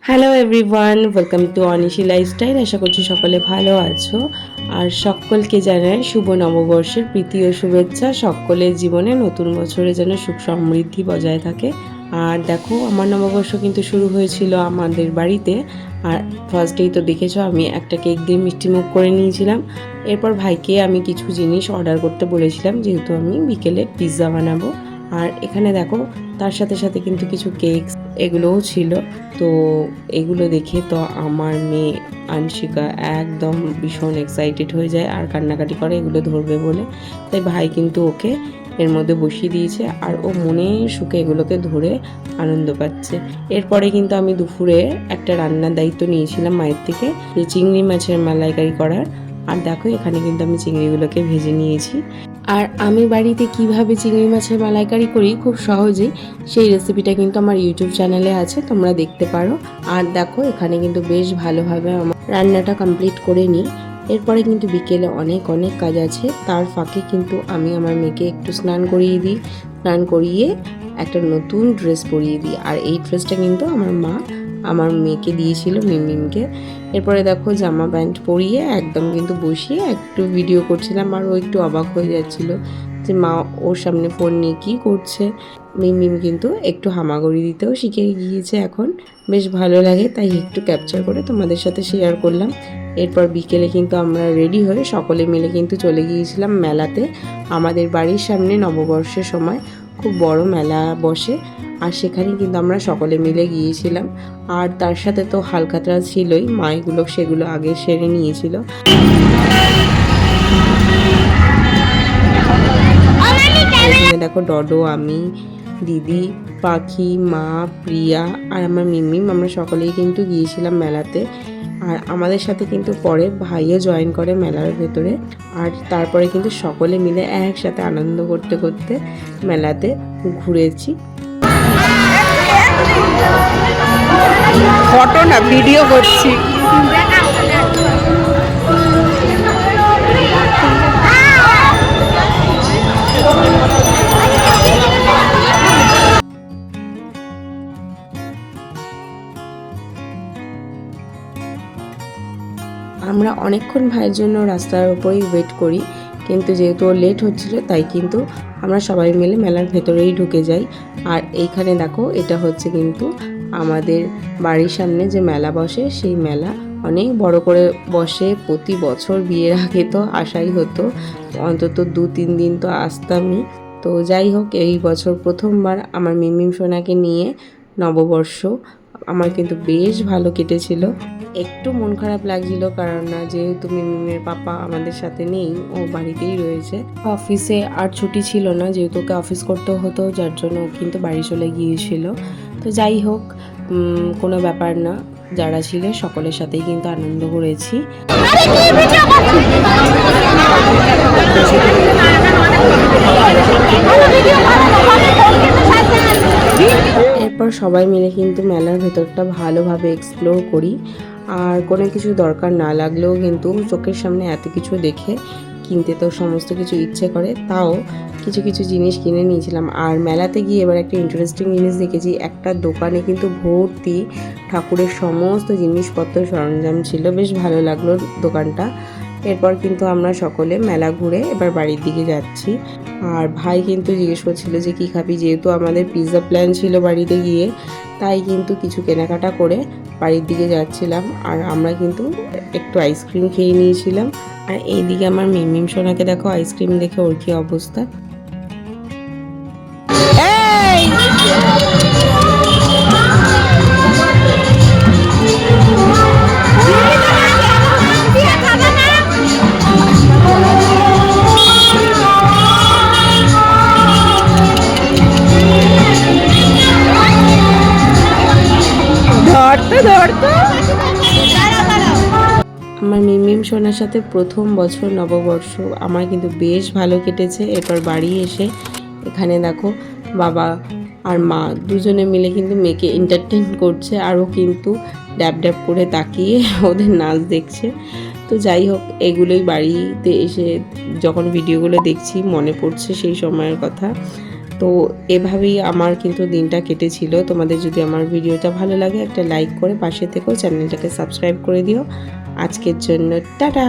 Hello everyone, welcome to Anishi lifestyle. আশা করছি সকলে ভালো আছো। আর সকলকে জানাই শুভ নববর্ষের প্রীতি ও শুভেচ্ছা। সকলের জীবনে নতুন বছরে যেন সুখ সমৃদ্ধি বজায় থাকে। আর দেখো, আমার নববর্ষ কিন্তু শুরু হয়েছিল আমাদের বাড়িতে। আর ফার্স্টেই তো দেখেছো আমি একটা কেক দিয়ে মিষ্টিমুখ করে নিয়েছিলাম। এরপর ভাইকে আমি কিছু জিনিস অর্ডার করতে বলেছিলাম, যেহেতু আমি বিকেলে পিৎজা বানাবো। আর এখানে দেখো, তার সাথে সাথে কিন্তু কিছু কেক এগুলোও ছিল। তো এগুলো দেখে তো আমার মেয়ে আনশিকা একদম ভীষণ এক্সাইটেড হয়ে যায় আর কান্নাকাটি করে এগুলো ধরবে বলে। তাই ভাই কিন্তু ওকে এর মধ্যে বসিয়ে দিয়েছে আর ও মনের সুখে এগুলোকে ধরে আনন্দ পাচ্ছে। এরপরে কিন্তু আমি দুপুরে একটা রান্নার দায়িত্ব নিয়েছিলাম মায়ের থেকে, যে চিংড়ি মাছের মালাইকারি করার। আর দেখো, এখানে কিন্তু আমি চিংড়িগুলোকে ভেজে নিয়েছি। আর আমি বাড়িতে কিভাবে চিংড়ি মাছের মালাইকারি করি খুব সহজেই, সেই রেসিপিটা কিন্তু আমার ইউটিউব চ্যানেলে আছে, তোমরা দেখতে পারো। আর দেখো, এখানে কিন্তু বেশ ভালোভাবে আমার রান্নাটা কমপ্লিট করে নিই। এরপরে কিন্তু বিকেলে অনেক কাজ আছে। তার ফাঁকে কিন্তু আমি আমার মেয়েকে একটু স্নান করিয়ে দিই। স্নান করিয়ে একটা নতুন ড্রেস পরিয়ে দিই। আর এই ড্রেসটা কিন্তু আমার মা আমার মেয়েকে দিয়েছিল, মিমমিমকে। এরপরে দেখো, জামা প্যান্ট পরিয়ে একদম কিন্তু বসিয়ে একটু ভিডিও করছিলাম। আর ও একটু অবাক হয়ে যাচ্ছিল যে মা ওর সামনে ফোন নিয়ে কী করছে। মিমমিম কিন্তু একটু হামাগুড়ি দিতেও শিখে গিয়েছে এখন, বেশ ভালো লাগে, তাই একটু ক্যাপচার করে তোমাদের সাথে শেয়ার করলাম। এরপর বিকেলে কিন্তু আমরা রেডি হয়ে সকলে মিলে কিন্তু চলে গিয়েছিলাম মেলাতে। আমাদের বাড়ির সামনে নববর্ষের সময় খুব বড় মেলা বসে, আর সেখানে কিন্তু আমরা সকলে মিলে গিয়েছিলাম। আর তার সাথে তো হালখাতা ছিলই, মায়েগুলো সেগুলো আগে সেরে নিয়েছিল। দেখো, ডডো, আমি, দিদি, পাখি, মা, প্রিয়া আর আমার মিমিম, আমরা সকলেই কিন্তু গিয়েছিলাম মেলাতে। আর আমাদের সাথে কিন্তু পরে ভাইও জয়েন করে মেলার ভেতরে। আর তারপরে কিন্তু সকলে মিলে একসাথে আনন্দ করতে করতে মেলাতে ঘুরেছি। ফটো না, ভিডিও করছি। আমরা অনেকক্ষণ ভাইয়ের জন্য রাস্তার উপরেই ওয়েট করি, কিন্তু যেহেতু লেট হচ্ছিল তাই কিন্তু আমরা সবাই মিলে মেলার ভেতরেই ঢুকে যাই। আর এইখানে দেখো, এটা হচ্ছে কিন্তু আমাদের বাড়ির সামনে যে মেলা বসে, সেই মেলা অনেক বড় করে বসে প্রতি বছর। বিয়ের আগে তো আসাই হতো, অন্তত 2-3 দিন তো আসতামই। তো যাই হোক, এই বছর প্রথমবার আমার মিমিম সোনাকে নিয়ে নববর্ষ আমার কিন্তু বেশ ভালো কেটেছিল। একটু মন খারাপ লাগছিল, কারণ যেহেতু মিমিমের পাপা আমাদের সাথে নেই, ও বাড়িতেই রয়েছে। অফিসে আর ছুটি ছিল না, যেহেতু ওকে অফিস করতে হতো, যার জন্য ও কিন্তু বাড়ি চলে গিয়েছিল। তো যাই হোক, কোনো ব্যাপার না, যারা ছিল সকলের সাথেই কিন্তু আনন্দ করেছি। এরপর সবাই মিলে কিন্তু মেলার ভেতরটা ভালোভাবে এক্সপ্লোর করি। আর কোনো কিছু দরকার না লাগলেও কিন্তু চোখের সামনে এত কিছু দেখে কিনতে তো সমস্ত কিছু ইচ্ছে করে, তাও কিছু কিছু জিনিস কিনে নিয়েছিলাম। আর মেলাতে গিয়ে এবার একটা ইন্টারেস্টিং জিনিস দেখেছি, একটা দোকানে কিন্তু ভর্তি ঠাকুরের সমস্ত জিনিসপত্র সরঞ্জাম ছিল, বেশ ভালো লাগলো দোকানটা। এরপর কিন্তু আমরা সকলে মেলা ঘুরে এবার বাড়ির দিকে যাচ্ছি। আর ভাই কিন্তু জিজ্ঞেস করছিল যে কী খাবি, যেহেতু আমাদের পিৎজা প্ল্যান ছিল বাড়িতে গিয়ে, তাই কিন্তু কিছু কেনাকাটা করে বাড়ির দিকে যাচ্ছিলাম। আর আমরা কিন্তু একটু আইসক্রিম খেয়ে নিয়েছিলাম। আর এইদিকে আমার মিমিম সোনাকে দেখো, আইসক্রিম দেখে ওর কী অবস্থা। আমার মিমিম সোনার সাথে প্রথম বছর নববর্ষ আমার কিন্তু বেশ ভালো কেটেছে। এরপর বাড়ি এসে এখানে দেখো, বাবা আর মা দুজনে মিলে কিন্তু মেয়েকে এন্টারটেইন করছে, আর ও কিন্তু ড্যাব ড্যাব করে তাকিয়ে ওদের নাচ দেখছে। তো যাই হোক, এগুলোই বাড়িতে এসে যখন ভিডিওগুলো দেখছি মনে পড়ছে সেই সময়ের কথা। তো এভাবেই আমার কিন্তু দিনটা কেটেছিল। তোমাদের যদি আমার ভিডিওটা ভালো লাগে একটা লাইক করে পাশে থেকেও চ্যানেলটাকে সাবস্ক্রাইব করে দিও। আজকের জন্য টাটা।